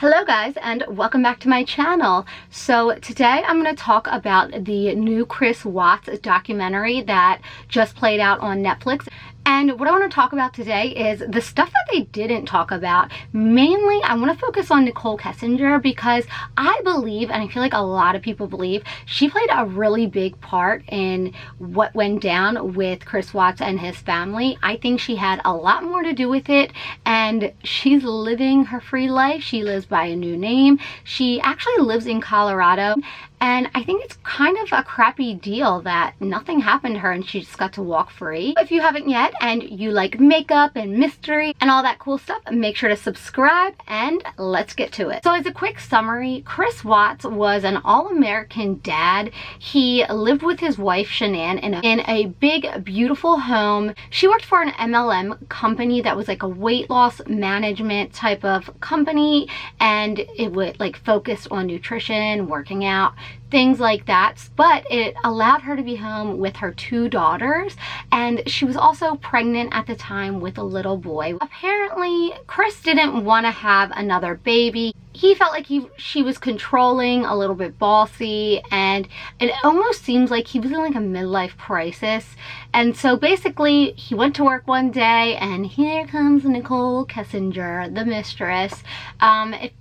Hello guys, and welcome back to my channel. So today I'm going to talk about the new Chris Watts documentary that just played out on Netflix. And what I want to talk about today is the stuff that they didn't talk about. Mainly, I want to focus on Nicole Kessinger because I believe, and I feel like a lot of people believe, she played a really big part in what went down with Chris Watts and his family. I think she had a lot more to do with it, and she's living her free life. She lives by a new name. She actually lives in Colorado. And I think it's kind of a crappy deal that nothing happened to her and she just got to walk free. If you haven't yet and you like makeup and mystery and all that cool stuff, make sure to subscribe and let's get to it. So as a quick summary, Chris Watts was an all-American dad. He lived with his wife Shannan in a big, beautiful home. She worked for an MLM company that was like a weight loss management type of company, and it would like focus on nutrition, working out, things like that, but it allowed her to be home with her two daughters, and she was also pregnant at the time with a little boy. Apparently, Chris didn't want to have another baby. He felt like she was controlling, a little bit bossy, and it almost seems like he was in like a midlife crisis. And so basically, he went to work one day, and here comes Nicole Kessinger, the mistress.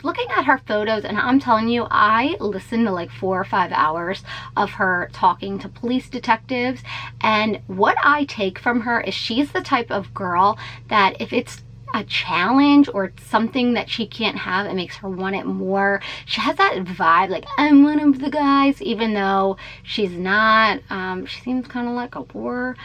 Looking at her photos, and I'm telling you, I listened to like 4 or 5 hours of her talking to police detectives, and what I take from her is she's the type of girl that if it's a challenge or something that she can't have, it makes her want it more. She has that vibe like, I'm one of the guys, even though she's not. She seems kind of like a whore.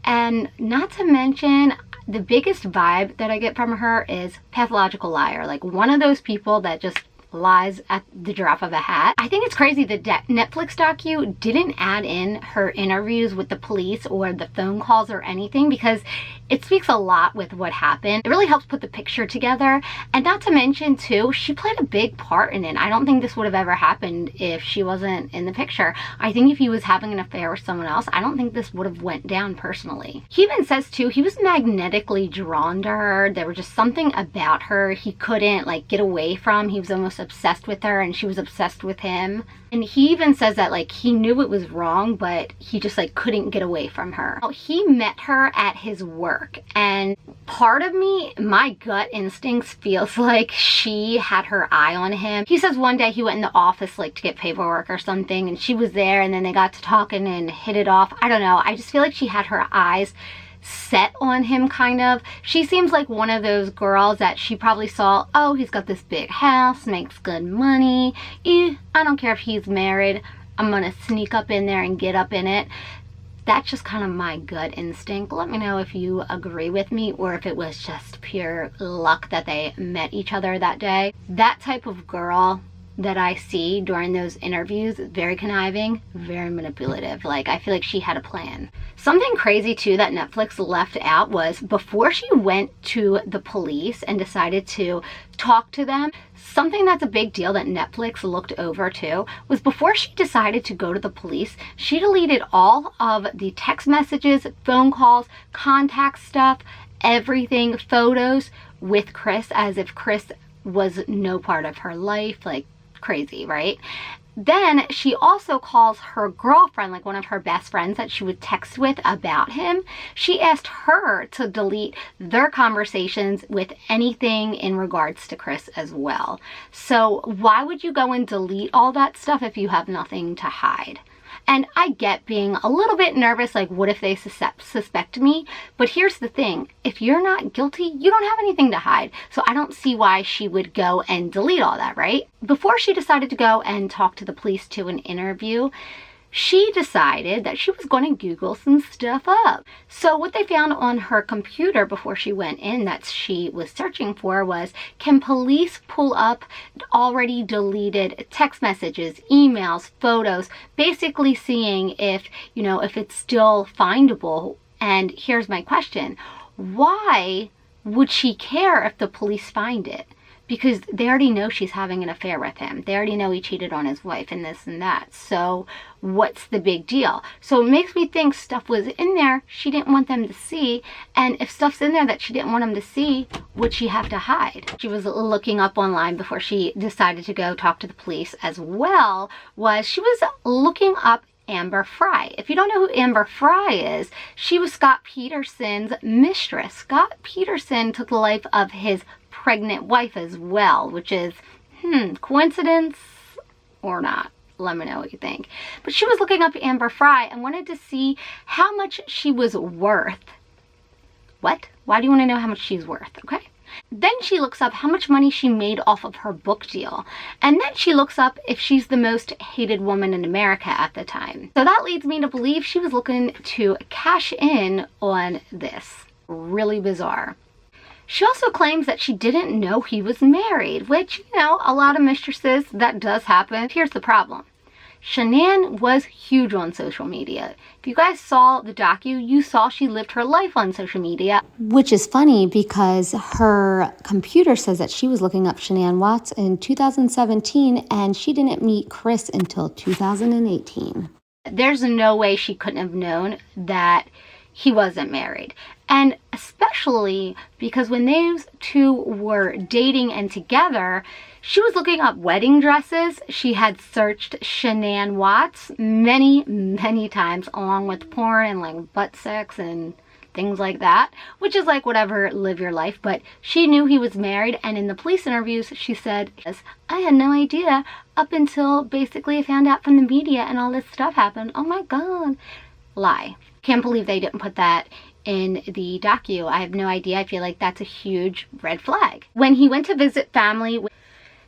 And not to mention, the biggest vibe that I get from her is pathological liar, like one of those people that just lies at the drop of a hat. I think it's crazy that Netflix docu didn't add in her interviews with the police or the phone calls or anything, because it speaks a lot with what happened. It really helps put the picture together. And not to mention too, she played a big part in it. I don't think this would have ever happened if she wasn't in the picture. I think if he was having an affair with someone else, I don't think this would have went down personally. He even says too, he was magnetically drawn to her. There was just something about her he couldn't like get away from. He was almost obsessed with her and she was obsessed with him. And he even says that like he knew it was wrong, but he just like couldn't get away from her. He met her at his work, and part of me, my gut instincts feels like she had her eye on him. He says one day he went in the office like to get paperwork or something, and she was there, and then they got to talking and hit it off. I don't know. I just feel like she had her eyes set on him, kind of. She seems like one of those girls that she probably saw, oh, he's got this big house, makes good money. I don't care if he's married. I'm gonna sneak up in there and get up in it. That's just kind of my gut instinct. Let me know if you agree with me or if it was just pure luck that they met each other that day. That type of girl that I see during those interviews, very conniving, very manipulative. Like, I feel like she had a plan. Something crazy too that Netflix left out was before she went to the police and decided to talk to them, something that's a big deal that Netflix looked over too was before she decided to go to the police, she deleted all of the text messages, phone calls, contact stuff, everything, photos with Chris, as if Chris was no part of her life. Like, crazy, right? Then she also calls her girlfriend, like one of her best friends that she would text with about him. She asked her to delete their conversations with anything in regards to Chris as well. So why would you go and delete all that stuff if you have nothing to hide? And I get being a little bit nervous, like what if they suspect me? But here's the thing, if you're not guilty, you don't have anything to hide. So I don't see why she would go and delete all that, right? Before she decided to go and talk to the police to an interview, she decided that she was going to Google some stuff up. So what they found on her computer before she went in that she was searching for was, can police pull up already deleted text messages, emails, photos, basically seeing if, you know, if it's still findable. And here's my question. Why would she care if the police find it? because they already know she's having an affair with him. They already know he cheated on his wife and this and that. So what's the big deal? So it makes me think stuff was in there she didn't want them to see. And if stuff's in there that she didn't want them to see, would she have to hide? She was looking up online before she decided to go talk to the police as well, she was looking up Amber Frey. If you don't know who Amber Frey is, she was Scott Peterson's mistress. Scott Peterson took the life of his pregnant wife as well, which is, coincidence or not? Let me know what you think. But she was looking up Amber Frey and wanted to see how much she was worth. What? Why do you want to know how much she's worth? Okay. Then she looks up how much money she made off of her book deal. And then she looks up if she's the most hated woman in America at the time. So that leads me to believe she was looking to cash in on this. Really bizarre. She also claims that she didn't know he was married, which, you know, a lot of mistresses, that does happen. Here's the problem. Shannan was huge on social media. If you guys saw the docu, you saw she lived her life on social media. Which is funny because her computer says that she was looking up Shannan Watts in 2017 and she didn't meet Chris until 2018. There's no way she couldn't have known that he wasn't married. And especially because when those two were dating and together, she was looking up wedding dresses. She had searched Shannan Watts many, many times, along with porn and like butt sex and things like that, which is like whatever, live your life. But she knew he was married, and in the police interviews she said, I had no idea up until basically I found out from the media and all this stuff happened. Oh my god. Lie. Can't believe they didn't put that in the docu. I have no idea. I feel like that's a huge red flag. When he went to visit family,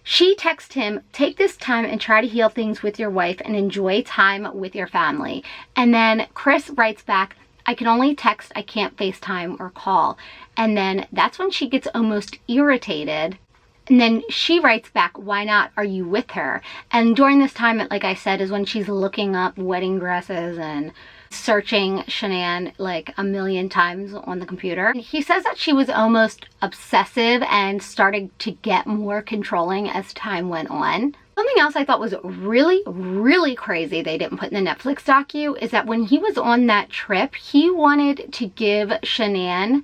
she texted him, take this time and try to heal things with your wife and enjoy time with your family. And then Chris writes back, I can only text, I can't FaceTime or call. And then that's when she gets almost irritated. And then she writes back, why not? Are you with her? And during this time, like I said, is when she's looking up wedding dresses and searching Shannan like a million times on the computer. He says that she was almost obsessive and started to get more controlling as time went on. Something else I thought was really, really crazy they didn't put in the Netflix docu is that when he was on that trip, he wanted to give Shannan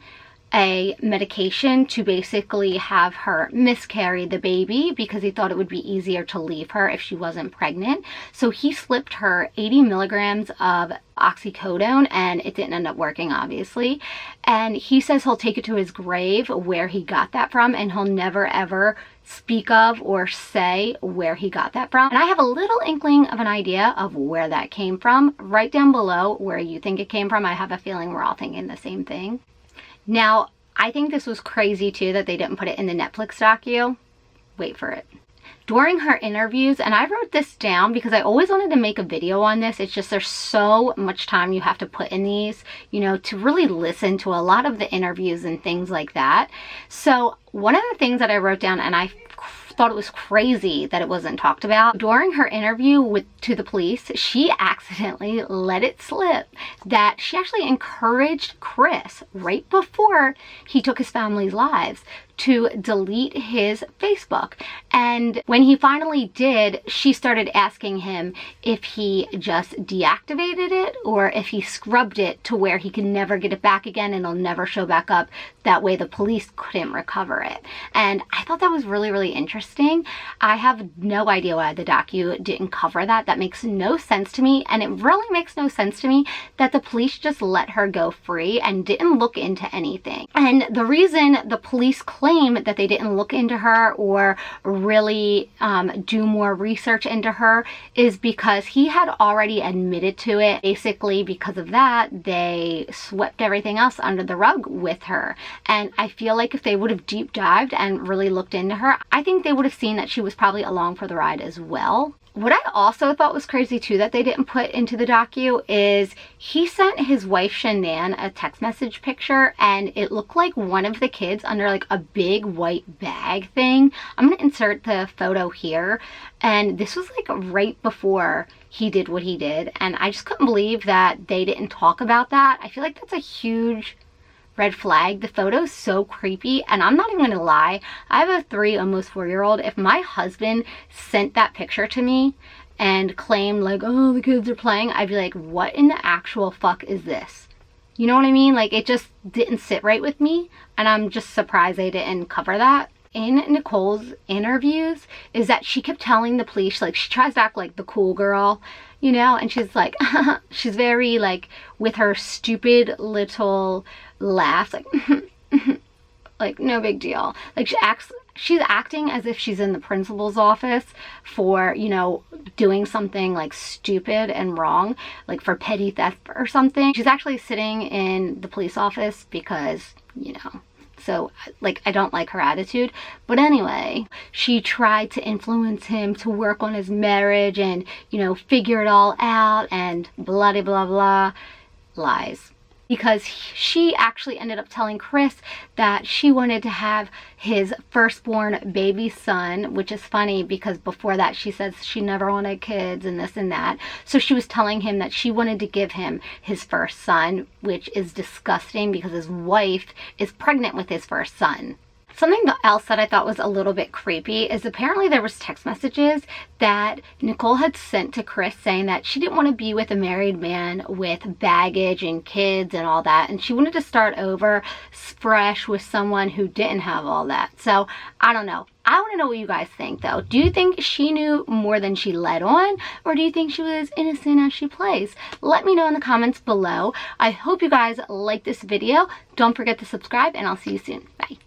a medication to basically have her miscarry the baby because he thought it would be easier to leave her if she wasn't pregnant. So he slipped her 80 milligrams of oxycodone and it didn't end up working, obviously. And he says he'll take it to his grave where he got that from, and he'll never ever speak of or say where he got that from. And I have a little inkling of an idea of where that came from. Write down below where you think it came from. I have a feeling we're all thinking the same thing. Now, I think this was crazy too that they didn't put it in the Netflix docu. Wait for it. During her interviews, and I wrote this down because I always wanted to make a video on this. It's just there's so much time you have to put in these, you know, to really listen to a lot of the interviews and things like that. So one of the things that I wrote down, and I thought it was crazy that it wasn't talked about, during her interview to the police, she accidentally let it slip that she actually encouraged Chris right before he took his family's lives to delete his Facebook. And when he finally did, she started asking him if he just deactivated it or if he scrubbed it to where he can never get it back again and it'll never show back up. That way the police couldn't recover it. And I thought that was really, really interesting. I have no idea why the docu didn't cover that. That makes no sense to me. And it really makes no sense to me that the police just let her go free and didn't look into anything. And the reason the police claim that they didn't look into her or really do more research into her is because he had already admitted to it. Basically, because of that, they swept everything else under the rug with her. And I feel like if they would have deep dived and really looked into her, I think they would have seen that she was probably along for the ride as well. What I also thought was crazy too that they didn't put into the docu is he sent his wife Shannan a text message picture and it looked like one of the kids under like a big white bag thing. I'm gonna insert the photo here, and this was like right before he did what he did, and I just couldn't believe that they didn't talk about that. I feel like that's a huge red flag. The photo's so creepy, and I'm not even gonna lie, I have a 3, almost 4-year-old. If my husband sent that picture to me and claimed like, oh, the kids are playing, I'd be like, what in the actual fuck is this? You know what I mean? Like, it just didn't sit right with me, and I'm just surprised they didn't cover that. In Nicole's interviews is that she kept telling the police, like, she tries to act like the cool girl, you know, and she's like, she's very, like, with her stupid little laughs, like, like, no big deal. Like, she's acting as if she's in the principal's office for, you know, doing something, like, stupid and wrong, like, for petty theft or something. She's actually sitting in the police office because, you know, so, like, I don't like her attitude. But anyway, she tried to influence him to work on his marriage and, you know, figure it all out and blah, blah, blah, blah. Lies. Because she actually ended up telling Chris that she wanted to have his firstborn baby son, which is funny because before that she says she never wanted kids and this and that. So she was telling him that she wanted to give him his first son, which is disgusting because his wife is pregnant with his first son. Something else that I thought was a little bit creepy is apparently there was text messages that Nicole had sent to Chris saying that she didn't want to be with a married man with baggage and kids and all that, and she wanted to start over fresh with someone who didn't have all that. So I don't know. I want to know what you guys think though. Do you think she knew more than she let on, or do you think she was innocent as she plays? Let me know in the comments below. I hope you guys like this video. Don't forget to subscribe, and I'll see you soon. Bye.